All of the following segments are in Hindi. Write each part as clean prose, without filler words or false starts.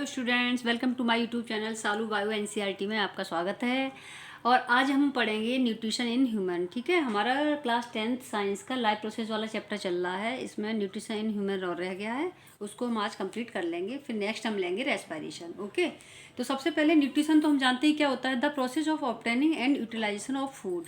Hello students, welcome to my YouTube channel Salu bio NCERT में आपका स्वागत है। और आज हम पढ़ेंगे न्यूट्रिशन इन ह्यूमन। ठीक है, हमारा क्लास 10th साइंस का लाइफ प्रोसेस वाला चैप्टर चल रहा है। इसमें न्यूट्रिशन इन ह्यूमन और रह गया है, उसको हम आज कंप्लीट कर लेंगे। फिर नेक्स्ट हम लेंगे रेस्पिरेशन। ओके, तो सबसे पहले न्यूट्रिशन तो हम जानते ही क्या होता है, the process of obtaining and utilisation of food.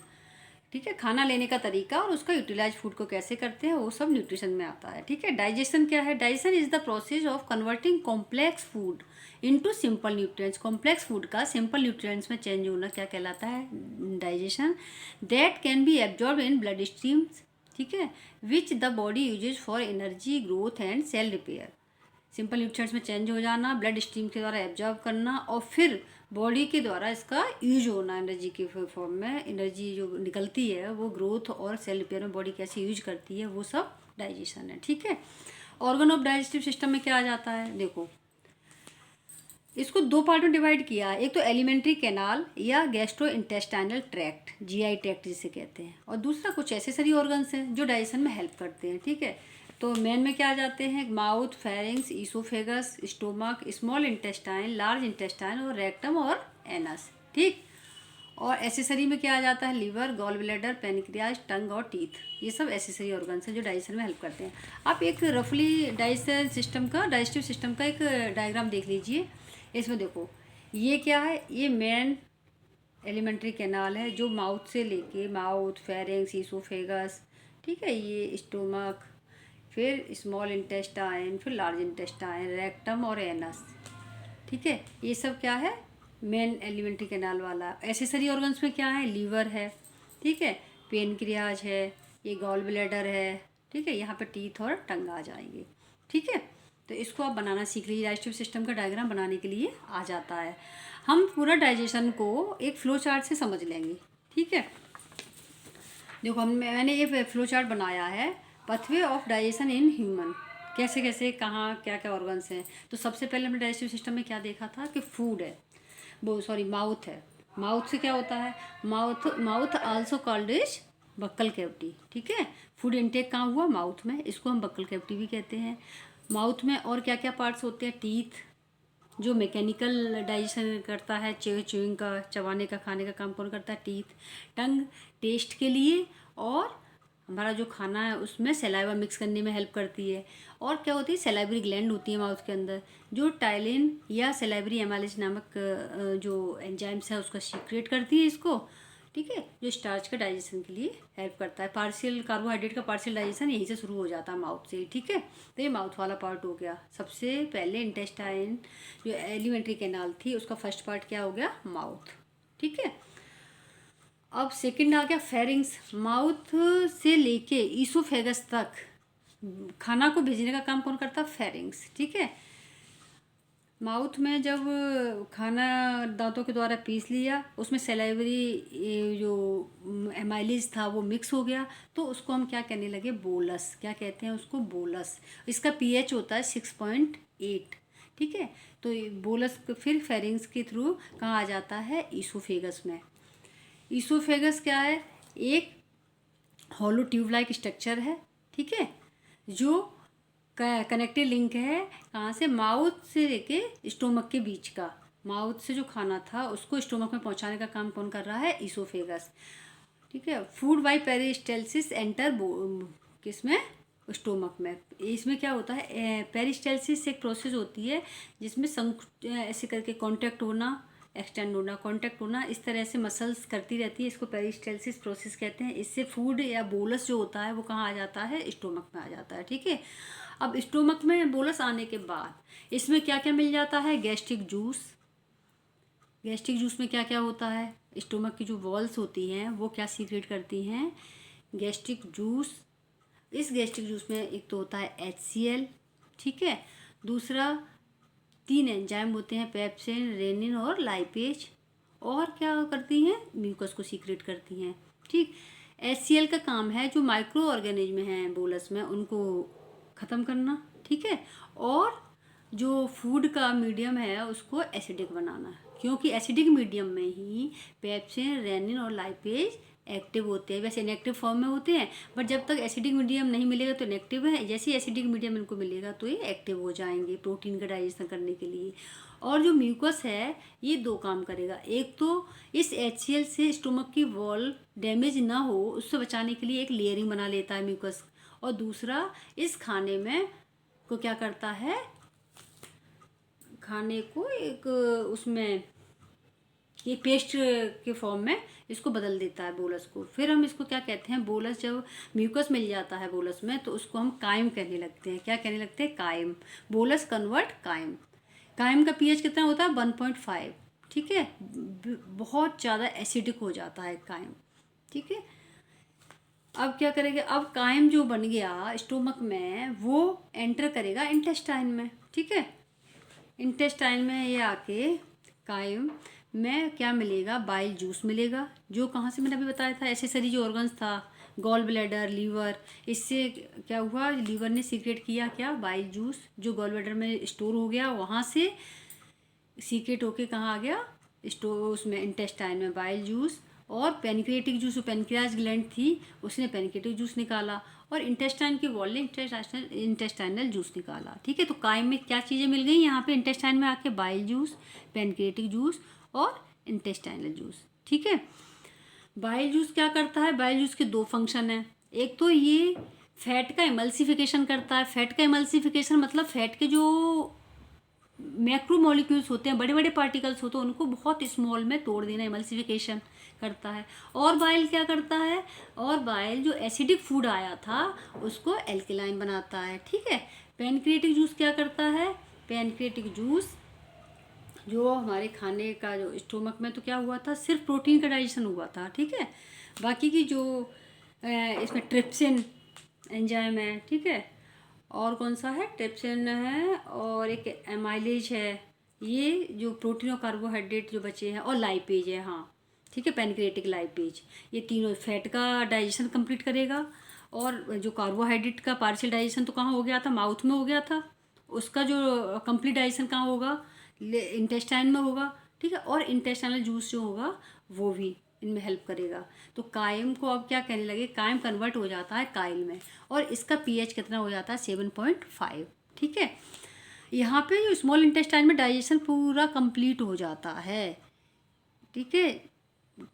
ठीक है, खाना लेने का तरीका और उसका यूटिलाइज फूड को कैसे करते हैं वो सब न्यूट्रिशन में आता है। ठीक है, डाइजेशन क्या है? Digestion is the process of converting complex food into simple nutrients. Complex food का सिंपल न्यूट्रिएंट्स में चेंज होना क्या कहलाता है? Digestion. That can be absorb in blood streams. ठीक है, which the body uses for energy, growth and cell repair. Simple nutrients में चेंज हो जाना, ब्लड स्ट्रीम के द्वारा एब्जॉर्ब करना और फिर बॉडी के द्वारा इसका यूज होना एनर्जी के फॉर्म में। एनर्जी जो निकलती है वो ग्रोथ और सेल रिपेयर में बॉडी कैसे यूज करती है, वो सब डाइजेशन है। ठीक है, ऑर्गन ऑफ डाइजेस्टिव सिस्टम में क्या आ जाता है? देखो, इसको दो पार्ट में डिवाइड किया है। एक तो एलिमेंट्री कैनाल या gastro intestinal tract, GI tract जिसे कहते हैं, और दूसरा कुछ एसेसरी ऑर्गन्स हैं जो डाइजेशन में हेल्प करते हैं। ठीक है, तो मेन में क्या आ जाते हैं? Mouth, pharynx, oesophagus, stomach, small intestine, large intestine और रेक्टम और एनस। ठीक, और एसेसरी में क्या आ जाता है? लीवर, गॉल ब्लैडर, पेनक्रियाज, टंग और टीथ। ये सब एसेसरी ऑर्गन्स हैं जो डाइजेशन में हेल्प करते हैं। आप एक रफली डाइजेशन सिस्टम का, डाइजेस्टिव सिस्टम का एक डायग्राम देख लीजिए। इसमें देखो, ये क्या है? ये मेन एलिमेंट्री कैनाल है जो माउथ से लेके, माउथ, फेरिंग्स, ईसोफेगस, ठीक है, ये स्टोमक, फिर स्मॉल इंटेस्टाइन, फिर लार्ज इंटेस्टाइन, रेक्टम और एनस। ठीक है, ये सब क्या है? मेन एलिमेंट्री कैनाल वाला। एसेसरी ऑर्गन्स में क्या है? लीवर है, ठीक है, पेनक्रियाज है, ये गॉल ब्लैडर है, ठीक है, यहाँ पे टीथ और टंग आ जाएंगे। ठीक है, तो इसको आप बनाना सीख लीजिए। डाइजेस्टिव सिस्टम का डायग्राम बनाने के लिए आ जाता है। हम पूरा डाइजेशन को एक फ्लो चार्ट से समझ लेंगे। ठीक है, देखो, मैंने ये फ्लो चार्ट बनाया है, pathway of digestion in human. कैसे कैसे, कहाँ, क्या क्या ऑर्गन्स हैं। तो सबसे पहले हमने डाइजेस्टिव सिस्टम में क्या देखा था कि फूड है, वो सॉरी माउथ है। माउथ से क्या होता है? Mouth mouth also called is buccal cavity. ठीक है, फूड इनटेक कहाँ हुआ? माउथ में, इसको हम बक्कल कैविटी भी कहते हैं। माउथ में और क्या क्या पार्ट्स होते हैं? टीथ, जो मैकेनिकल डाइजेशन करता है, च्यूइंग का, चबाने का, खाने का काम कौन करता है? टीथ। टंग टेस्ट के लिए, और हमारा जो खाना है उसमें सलाइवा मिक्स करने में हेल्प करती है। और क्या होती है? सलाइवरी ग्लैंड होती है माउथ के अंदर, जो टाइलिन या सलाइवरी एमाइलेज नामक जो एंजाइम्स है उसका सीक्रेट करती है इसको। ठीक है, जो स्टार्च का डाइजेशन के लिए हेल्प करता है। पार्शियल कार्बोहाइड्रेट का पार्शियल डाइजेशन यहीं से शुरू हो जाता है, माउथ से। ठीक है, तो ये माउथ वाला पार्ट हो गया। सबसे पहले इंटेस्टाइन जो एलिमेंट्री कैनाल थी उसका फर्स्ट पार्ट क्या हो गया? माउथ। ठीक है, अब सेकंड आ गया फेरिंग्स। माउथ से लेके ईसोफेगस तक खाना को भेजने का काम कौन करता है? फेरिंग्स। ठीक है, माउथ में जब खाना दांतों के द्वारा पीस लिया, उसमें सलाइवरी जो एमाइलेज था वो मिक्स हो गया, तो उसको हम क्या कहने लगे? बोलस। क्या कहते हैं उसको? बोलस। इसका पीएच होता है 6.8। ठीक है, तो बोलस फिर फेरिंग्स के थ्रू कहाँ आ जाता है? ईसोफेगस में। ईसोफेगस क्या है? एक हॉलो ट्यूब लाइक स्ट्रक्चर है, ठीक है, जो कनेक्टिव लिंक है कहाँ से? माउथ से लेके स्टोमक के बीच का। माउथ से जो खाना था उसको स्टोमक में पहुंचाने का काम कौन कर रहा है? ईसोफेगस। ठीक है, फूड बाय पेरिस्टाल्सिस एंटर किसमें? स्टोमक में। इसमें क्या होता है? पेरिस्टाल्सिस एक प्रोसेस होती है जिसमें ऐसे करके कांटेक्ट होना, एक्सटेंड होना, कांटेक्ट होना, इस तरह से मसल्स करती रहती है, इसको पेरिस्टाल्सिस प्रोसेस कहते हैं। इससे फूड या बोलस जो होता है वो कहाँ आ जाता है? स्टोमक में आ जाता है। ठीक है, अब स्टोमक में बोलस आने के बाद इसमें क्या क्या मिल जाता है? Gastric juice. गैस्ट्रिक जूस में क्या क्या होता है? स्टोमक की जो वॉल्स होती हैं वो क्या सीक्रेट करती हैं? Gastric juice. इस गैस्ट्रिक जूस में एक तो होता है HCl, ठीक है, दूसरा 3 एंजाइम होते हैं, पेप्सिन, रेनिन और लाइपेज, और क्या करती हैं? म्यूकस को सीक्रेट करती हैं। ठीक, HCl का काम है जो माइक्रो ऑर्गेनिज्म हैं बोलस में उनको ख़त्म करना। ठीक है, और जो फूड का मीडियम है उसको एसिडिक बनाना, क्योंकि एसिडिक मीडियम में ही पेप्सिन, रेनिन और लाइपेज एक्टिव होते हैं, वैसे इनएक्टिव फॉर्म में होते हैं, बट जब तक एसिडिक मीडियम नहीं मिलेगा तो इनएक्टिव है, जैसे ही एसिडिक मीडियम इनको मिलेगा तो ये एक्टिव हो जाएंगे प्रोटीन का डाइजेशन करने के लिए। और जो म्यूकस है ये दो काम करेगा, एक तो इस HCl से स्टोमक की वॉल डैमेज ना हो उससे बचाने के लिए एक लेयरिंग बना लेता है म्यूकस, और दूसरा इस खाने में को क्या करता है, खाने को एक उसमें ये पेस्ट के फॉर्म में इसको बदल देता है बोलस को। फिर हम इसको क्या कहते हैं, बोलस जब म्यूकस मिल जाता है बोलस में तो उसको हम कायम कहने लगते हैं। क्या कहने लगते हैं, कायम। बोलस कन्वर्ट कायम। कायम का पीएच कितना होता है, 1.5। ठीक है, बहुत ज़्यादा एसिडिक हो जाता है कायम। ठीक है, अब क्या करेंगे, अब कायम जो बन गया स्टोमक में वो एंटर करेगा इंटेस्टाइन में। ठीक है, इंटेस्टाइन में ये आके कायम में क्या मिलेगा, बाइल जूस मिलेगा, जो कहाँ से मैंने अभी बताया था, एसेसरी जो ऑर्गन्स था, गॉल ब्लैडर, लीवर, इससे क्या हुआ, लीवर ने सीक्रेट किया क्या, बाइल जूस, जो गॉल ब्लैडर में स्टोर हो गया वहाँ से सीक्रेट होके कहाँ आ गया, स्टोर उसमें इंटेस्टाइन में बाइल जूस। और पेनक्रिएटिक जूस, जो पेनक्रियाज ग्लैंड थी उसने पेनक्रिएटिक जूस निकाला, और इंटेस्टाइन की वॉल ने इंटेस्टाइनल जूस निकाला। ठीक है, तो कायम में क्या चीज़ें मिल गई यहाँ पे इंटेस्टाइन में आके, बाइल जूस, पेनक्रिएटिक जूस और इंटेस्टाइनल जूस। ठीक है, बाइल जूस क्या करता है, बाइल जूस के दो फंक्शन हैं, एक तो ये फैट का इमल्सिफिकेशन करता है। फैट का इमल्सिफिकेशन मतलब फैट के जो मैक्रो मॉलिक्यूल्स होते हैं, बड़े बड़े पार्टिकल्स होते हैं, उनको बहुत स्मॉल में तोड़ देना, इमल्सिफिकेशन करता है। और बाइल क्या करता है, और बाइल जो एसिडिक फूड आया था उसको एल्केलाइन बनाता है। ठीक है, पेनक्रिएटिक जूस क्या करता है, पेनक्रिएटिक जूस जो हमारे खाने का जो स्टोमक में तो क्या हुआ था, सिर्फ प्रोटीन का डाइजेशन हुआ था। ठीक है, बाकी की जो इसमें ट्रिप्सिन एंजाइम है, ठीक है, और कौन सा है, ट्रिप्सिन है, और एक एमाइलेज है, ये जो प्रोटीन और कार्बोहाइड्रेट जो बचे हैं, और लाइपेज है, हाँ ठीक है, पेनक्रिएटिक लाइपेज, ये तीनों फैट का डाइजेशन कंप्लीट करेगा। और जो कार्बोहाइड्रेट का पार्शियल डाइजेशन तो कहाँ हो गया था, माउथ में हो गया था, उसका जो कंप्लीट डाइजेशन कहाँ होगा, इंटेस्टाइन में होगा। ठीक है, और इंटेस्टाइनल जूस जो होगा वो भी इनमें हेल्प करेगा। तो कायम को अब क्या कहने लगे, कायम कन्वर्ट हो जाता है काइल में, और इसका पीएच कितना हो जाता है, 7.5। ठीक है, यहाँ पे जो स्मॉल इंटेस्टाइन में डाइजेशन पूरा कंप्लीट हो जाता है। ठीक है,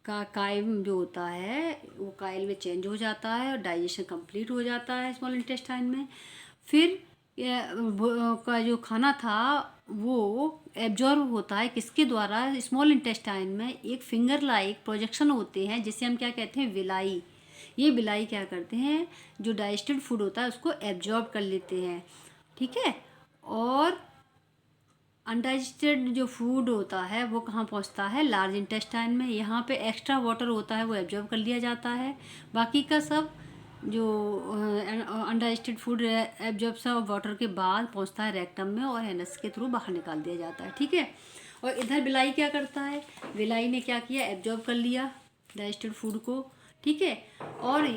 काइम जो होता है वो काइल में चेंज हो जाता है और डाइजेशन कंप्लीट हो जाता है स्मॉल इंटेस्टाइन में। फिर का जो खाना था वो एब्जॉर्ब होता है किसके द्वारा, स्मॉल इंटेस्टाइन में एक फिंगर लाइक प्रोजेक्शन होते हैं जिसे हम क्या कहते हैं, विलाई। ये विलाई क्या करते हैं, जो डाइजेस्टेड फूड होता है उसको एब्जॉर्ब कर लेते हैं। ठीक है, और अनडाइजेस्टेड जो फूड होता है वो कहाँ पहुँचता है, लार्ज इंटेस्टाइन में। यहाँ पे एक्स्ट्रा वाटर होता है वो एब्जॉर्ब कर लिया जाता है, बाकी का सब जो undigested food absorption of water के बाद पहुँचता है रेक्टम में, और एनस के थ्रू बाहर निकाल दिया जाता है। ठीक है, और इधर विलाई क्या करता है, विलाई ने क्या किया, एब्जॉर्ब कर लिया डाइजेस्टेड फूड को। ठीक है, और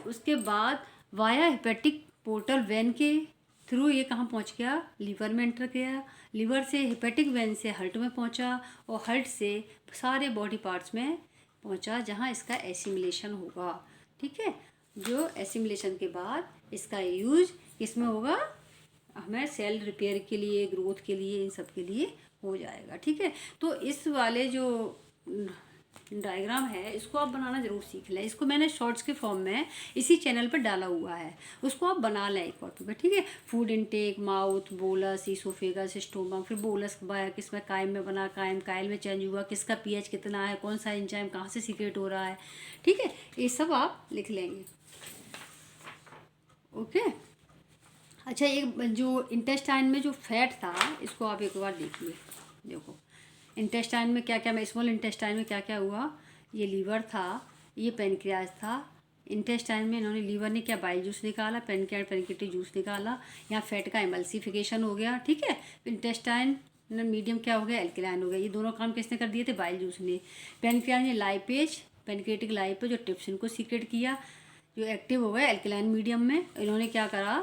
उसके बाद वाया हेपेटिक पोर्टल वेन के थ्रू ये कहाँ पहुँच गया, लीवर में एंटर किया, लीवर से हेपेटिक वेन से हार्ट में पहुँचा, और हार्ट से सारे बॉडी पार्ट्स में पहुँचा जहाँ इसका एसिमिलेशन होगा। ठीक है, जो एसिमिलेशन के बाद इसका यूज किसमें होगा, हमें सेल रिपेयर के लिए, ग्रोथ के लिए, इन सब के लिए हो जाएगा। ठीक है, तो इस वाले जो डायग्राम है इसको आप बनाना ज़रूर सीख लें। इसको मैंने शॉर्ट्स के फॉर्म में इसी चैनल पर डाला हुआ है, उसको आप बना लें एक कॉपी पर। ठीक है, food intake, mouth, bolus, oesophagus, stomach, फिर बोलस किसमें कायम में बना, कायम काइल में चेंज हुआ, किसका पीएच कितना है, कौन सा एंजाइम कहाँ से सीक्रेट हो रहा है। ठीक है, ये सब आप लिख लेंगे। ओके, अच्छा, एक जो इंटेस्टाइन में जो फैट था इसको आप एक बार देखिए। देखो इंटेस्टाइन में क्या क्या, स्मॉल इंटेस्टाइन में क्या क्या हुआ, ये लीवर था, ये पेनक्रियाज था। इंटेस्टाइन में इन्होंने, लीवर ने क्या, बाइल जूस निकाला, पेनक्रिएटिक जूस निकाला, यहाँ फैट का एमल्सिफिकेशन हो गया। ठीक है, इंटेस्टाइन मीडियम क्या हो गया, एल्कलाइन हो गया। ये दोनों काम किसने कर दिए थे, बाइल जूस ने। पेनक्रियाज ने लाइपेज, पेनक्रिएटिक लाइपेज और ट्रिप्सिन को सीक्रेट किया, जो एक्टिव हो गए एल्कलाइन मीडियम में। इन्होंने क्या करा,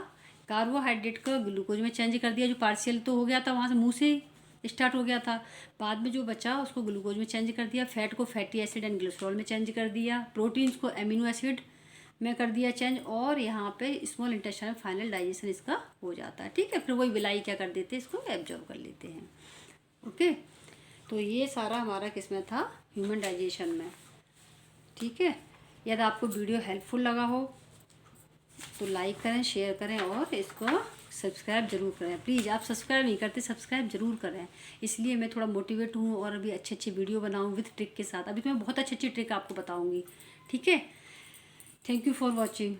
कार्बोहाइड्रेट को ग्लूकोज में चेंज कर दिया, जो पार्शियल तो हो गया था वहाँ से मुँह से, स्टार्ट हो गया था। बाद में जो बचा उसको ग्लूकोज में चेंज कर दिया, फैट को फैटी एसिड एंड ग्लिसरॉल में चेंज कर दिया, प्रोटीन्स को एमिनो एसिड में कर दिया चेंज, और यहाँ पे स्मॉल इंटेस्टाइन में फाइनल डाइजेशन इसका हो जाता है। ठीक है, फिर वही विलाई क्या कर देते हैं, इसको एब्जॉर्ब कर लेते हैं। ओके, तो ये सारा हमारा किसमें था, ह्यूमन डाइजेशन में। ठीक है, यदि आपको वीडियो हेल्पफुल लगा हो तो लाइक करें, शेयर करें और इसको सब्सक्राइब जरूर करें। प्लीज़, आप सब्सक्राइब नहीं करते, सब्सक्राइब जरूर करें, इसलिए मैं थोड़ा मोटिवेट हूँ और अभी अच्छे अच्छे वीडियो बनाऊँ विथ ट्रिक के साथ। अभी तो मैं बहुत अच्छी अच्छी ट्रिक आपको बताऊँगी। ठीक है, थैंक यू फॉर वॉचिंग।